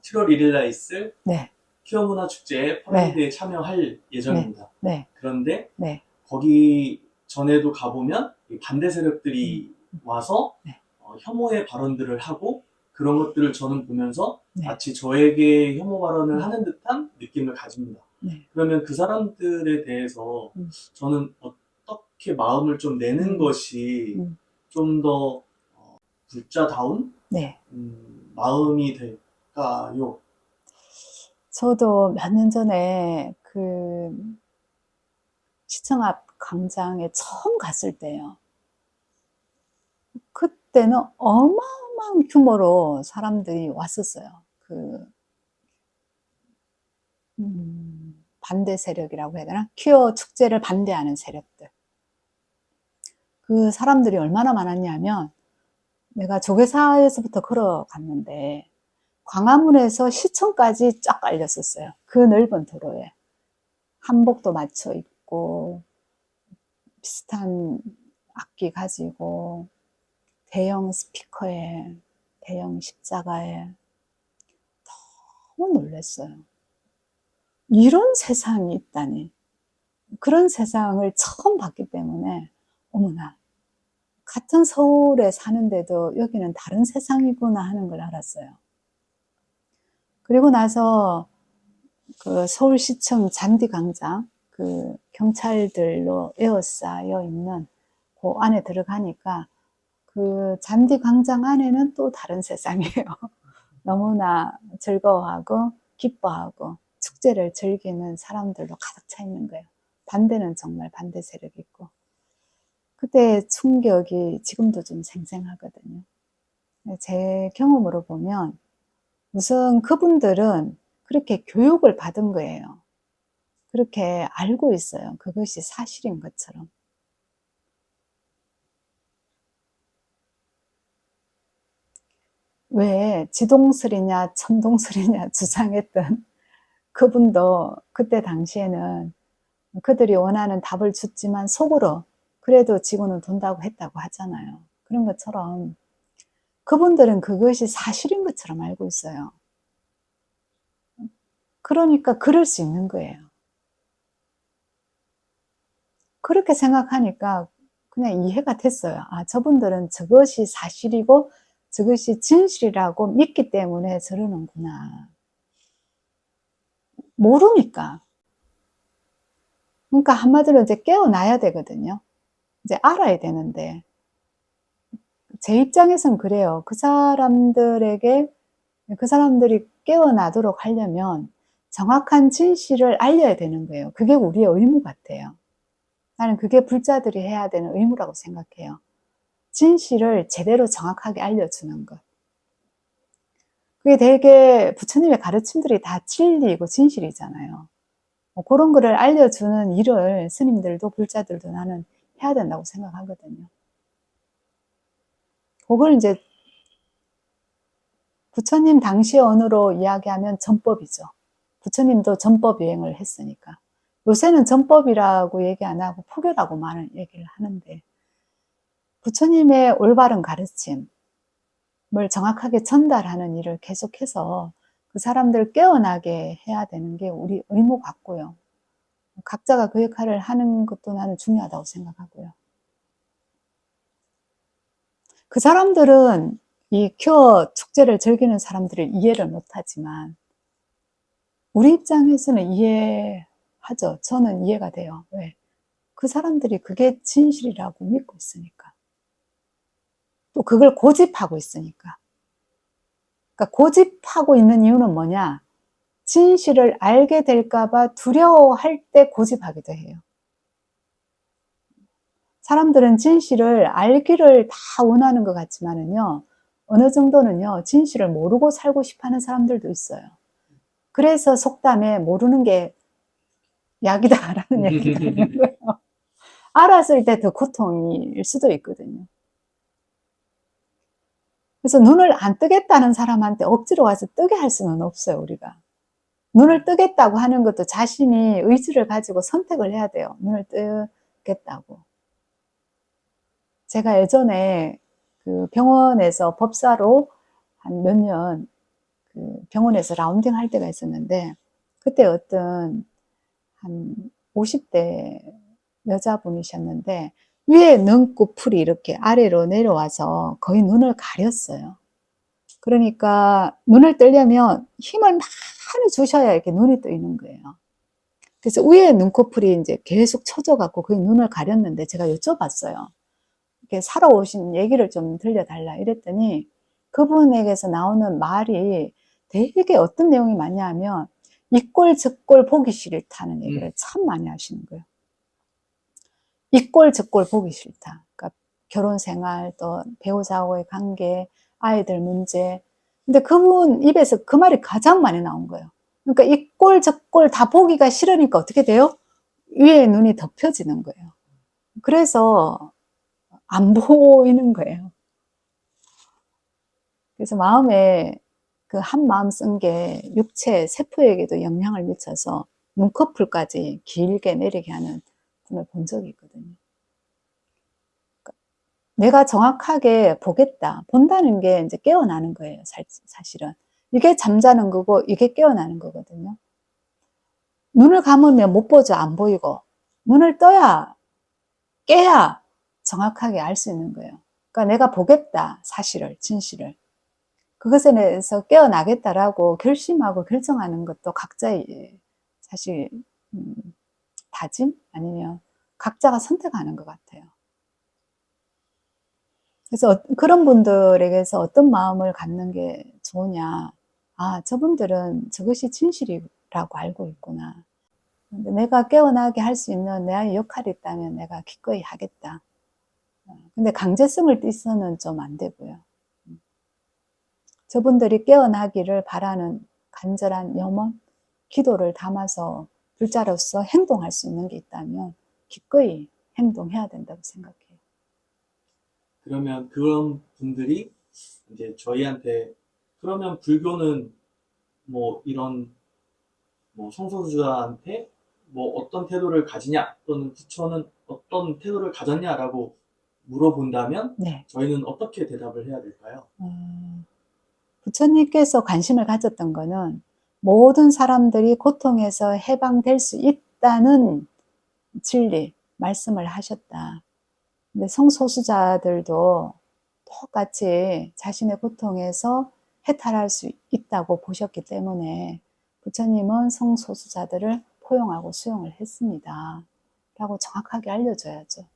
7월 1일 날 있을 네, 퀴어 문화 축제에 네, 퍼레이드에 참여할 네, 예정입니다. 네, 그런데 네, 거기 전에도 가보면 이 반대 음, 세력들이 와서 네, 혐오의 발언들을 하고 그런 것들을 저는 보면서 네, 마치 저에게 혐오 발언을 음, 하는 듯한 느낌을 가집니다. 네, 그러면 그 사람들에 대해서 음, 저는 어떻게 마음을 좀 내는 음, 것이 음, 좀 더 불자다운 네. 마음이 될까요? 저도 몇 년 전에 그 시청 앞 광장에 처음 갔을 때요. 그때는 어마어마한 규모로 사람들이 왔었어요. 반대 세력이라고 해야 되나? 퀴어 축제를 반대하는 세력들. 그 사람들이 얼마나 많았냐면, 내가 조계사에서부터 걸어갔는데, 광화문에서 시청까지 쫙 깔렸었어요. 그 넓은 도로에. 한복도 맞춰 입고, 비슷한 악기 가지고, 대형 스피커에, 대형 십자가에, 너무 놀랐어요. 이런 세상이 있다니. 그런 세상을 처음 봤기 때문에, 어머나, 같은 서울에 사는데도 여기는 다른 세상이구나 하는 걸 알았어요. 그리고 나서 그 서울시청 잔디광장, 그 경찰들로 에워싸여 있는 그 안에 들어가니까 그 잔디광장 안에는 또 다른 세상이에요. 너무나 즐거워하고 기뻐하고 축제를 즐기는 사람들로 가득 차 있는 거예요. 반대는 정말 반대 세력이 있고. 그때 충격이 지금도 좀 생생하거든요. 제 경험으로 보면 우선 그분들은 그렇게 교육을 받은 거예요. 그렇게 알고 있어요. 그것이 사실인 것처럼. 왜 지동설이냐 천동설이냐 주장했던 그분도 그때 당시에는 그들이 원하는 답을 줬지만 속으로 그래도 지구는 돈다고 했다고 하잖아요. 그런 것처럼 그분들은 그것이 사실인 것처럼 알고 있어요. 그러니까 그럴 수 있는 거예요. 그렇게 생각하니까 그냥 이해가 됐어요. 아, 저분들은 저것이 사실이고 저것이 진실이라고 믿기 때문에 저러는구나. 모르니까. 그러니까 한마디로 이제 깨어나야 되거든요. 이제 알아야 되는데. 제 입장에선 그래요. 그 사람들이 깨어나도록 하려면 정확한 진실을 알려야 되는 거예요. 그게 우리의 의무 같아요. 나는 그게 불자들이 해야 되는 의무라고 생각해요. 진실을 제대로 정확하게 알려주는 것. 그게 되게 부처님의 가르침들이 다 진리이고 진실이잖아요. 뭐 그런 거를 알려주는 일을 스님들도 불자들도 나는 해야 된다고 생각하거든요. 그걸 이제 부처님 당시 언어로 이야기하면 전법이죠. 부처님도 전법 유행을 했으니까. 요새는 전법이라고 얘기 안 하고 포교라고 많은 얘기를 하는데 부처님의 올바른 가르침을 정확하게 전달하는 일을 계속해서 그 사람들 깨어나게 해야 되는 게 우리 의무 같고요. 각자가 그 역할을 하는 것도 나는 중요하다고 생각하고요. 그 사람들은 이 큐어 축제를 즐기는 사람들을 이해를 못하지만 우리 입장에서는 이해하죠. 저는 이해가 돼요. 왜? 그 사람들이 그게 진실이라고 믿고 있으니까. 또 그걸 고집하고 있으니까. 그러니까 고집하고 있는 이유는 뭐냐? 진실을 알게 될까봐 두려워할 때 고집하기도 해요. 사람들은 진실을 알기를 다 원하는 것 같지만은요, 어느 정도는요, 진실을 모르고 살고 싶어 하는 사람들도 있어요. 그래서 속담에 모르는 게 약이다라는 얘기가 있는 거예요. 알았을 때 더 고통일 수도 있거든요. 그래서 눈을 안 뜨겠다는 사람한테 억지로 와서 뜨게 할 수는 없어요, 우리가. 눈을 뜨겠다고 하는 것도 자신이 의지를 가지고 선택을 해야 돼요. 눈을 뜨겠다고. 제가 예전에 그 병원에서 법사로 한 몇 년 그 병원에서 라운딩 할 때가 있었는데, 그때 어떤 한 50대 여자분이셨는데, 위에 눈꺼풀이 이렇게 아래로 내려와서 거의 눈을 가렸어요. 그러니까 눈을 뜨려면 힘을 많이 주셔야 이렇게 눈이 뜨이는 거예요. 그래서 위에 눈꺼풀이 이제 계속 처져갖고 거의 눈을 가렸는데, 제가 여쭤봤어요. 이렇게 살아오신 얘기를 좀 들려달라 이랬더니, 그분에게서 나오는 말이 되게 어떤 내용이 많냐 하면, 이 꼴 저 꼴 보기 싫다는 얘기를 참 많이 하시는 거예요. 이 꼴 저 꼴 보기 싫다. 그러니까 결혼 생활, 또 배우자와의 관계, 아이들 문제. 근데 그분 입에서 그 말이 가장 많이 나온 거예요. 그러니까 이 꼴 저 꼴 다 보기가 싫으니까 어떻게 돼요? 위에 눈이 덮여지는 거예요. 그래서 안 보이는 거예요. 그래서 마음에 그 한 마음 쓴 게 육체, 세포에게도 영향을 미쳐서 눈꺼풀까지 길게 내리게 하는 분을 본 적이 있거든요. 내가 정확하게 보겠다. 본다는 게 이제 깨어나는 거예요, 사실은. 이게 잠자는 거고, 이게 깨어나는 거거든요. 눈을 감으면 못 보죠, 안 보이고. 눈을 떠야, 깨야 정확하게 알 수 있는 거예요. 그러니까 내가 보겠다, 사실을, 진실을. 그것에 대해서 깨어나겠다라고 결심하고 결정하는 것도 각자의 사실 다짐 아니면 각자가 선택하는 것 같아요. 그래서 그런 분들에게서 어떤 마음을 갖는 게 좋으냐. 아, 저분들은 저것이 진실이라고 알고 있구나. 근데 내가 깨어나게 할 수 있는 내 역할이 있다면 내가 기꺼이 하겠다. 근데 강제성을 띠서는 좀 안 되고요. 저분들이 깨어나기를 바라는 간절한 염원, 기도를 담아서 불자로서 행동할 수 있는 게 있다면 기꺼이 행동해야 된다고 생각해요. 그러면 그런 분들이 이제 저희한테 그러면 불교는 뭐 이런 뭐 성소수자한테 뭐 어떤 태도를 가지냐 또는 부처는 어떤 태도를 가졌냐라고 물어본다면 네. 저희는 어떻게 대답을 해야 될까요? 부처님께서 관심을 가졌던 거는 모든 사람들이 고통에서 해방될 수 있다는 진리, 말씀을 하셨다. 근데 성소수자들도 똑같이 자신의 고통에서 해탈할 수 있다고 보셨기 때문에 부처님은 성소수자들을 포용하고 수용을 했습니다. 라고 정확하게 알려줘야죠.